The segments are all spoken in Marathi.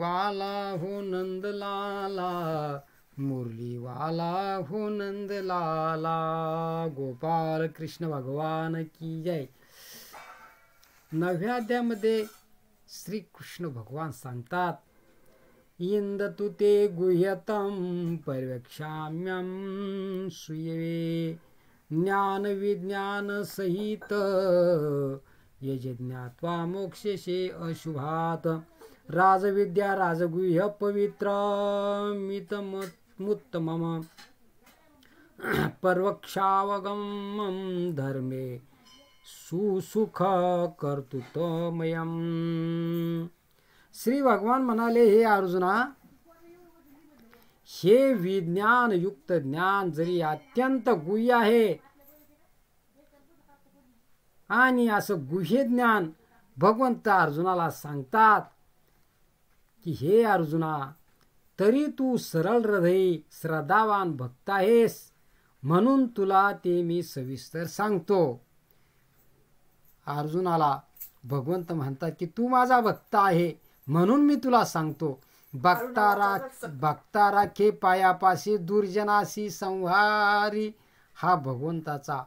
वाला हो नंद लाला, मुरली वाला हो नंद लाला. गोपाल कृष्ण भगवान की जय. 9व्या अध्यायामध्ये श्रीकृष्ण भगवान सांगतात, इंदतु ते गुह्यतम परिवेक्षाम्यम श्रूयवे ज्ञान विज्ञान सहित यज्ञात्वा मोक्षेशे अशुभात. राजविद्या राजगुह्य पवित्र मितमुत्तमम परवक्षावगमम धर्मे सुसुख कर्तृत्वमयम. श्री भगवान म्हणाले, हे अर्जुना, हे विज्ञान युक्त ज्ञान जरी अत्यंत गुह्य आहे आणि असं गुह्य ज्ञान भगवंत अर्जुनाला सांगतात की हे अर्जुना, तरी तू सरळ हृदयी श्रद्धावान भक्त आहेस म्हणून तुला ते मी सविस्तर सांगतो. अर्जुनाला भगवंत म्हणतात की तू माझा भक्त आहे म्हणून मी तुला सांगतो. भक्ता राखे पायापाशी दुर्जनाशी संहारी हा भगवंताचा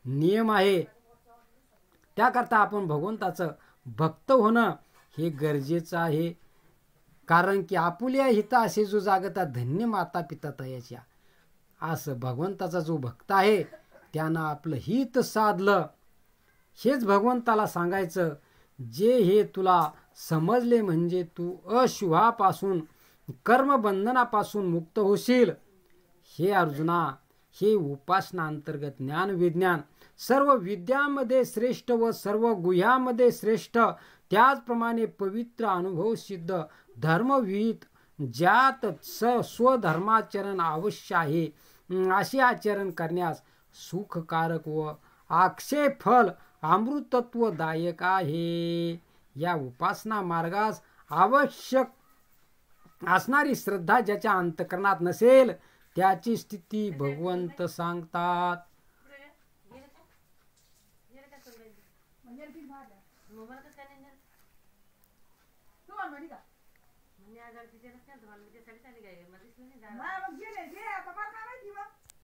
नियम आहे. त्याकरता आपण भगवंताचं भक्त होणं हे गरजेचं आहे. कारण की आपुल्या हिताशी जो जागता धन्य माता पिता तयाच्या, असं भगवंताचा जो भक्त आहे त्यानं आपलं हित साधलं. हेच भगवंताला सांगायचं. जे हे तुला समजले म्हणजे तू अशुभापासून कर्मबंधनापासून मुक्त होशील. हे अर्जुना, हे उपासना अंतर्गत ज्ञान विज्ञान सर्व विद्यामध्ये श्रेष्ठ व सर्व गुह्यामध्ये श्रेष्ठ, त्याचप्रमाणे पवित्र अनुभव सिद्ध धर्मविहित, ज्यात स्वधर्माचरण अवश्य आहे असे आचरण करण्यास सुखकारक व आक्षेप फल अमृतत्वदायक आहे. या उपासना मार्गास आवश्यक असणारी श्रद्धा ज्याच्या अंतकरणात नसेल त्याची स्थिती भगवंत सांगतात.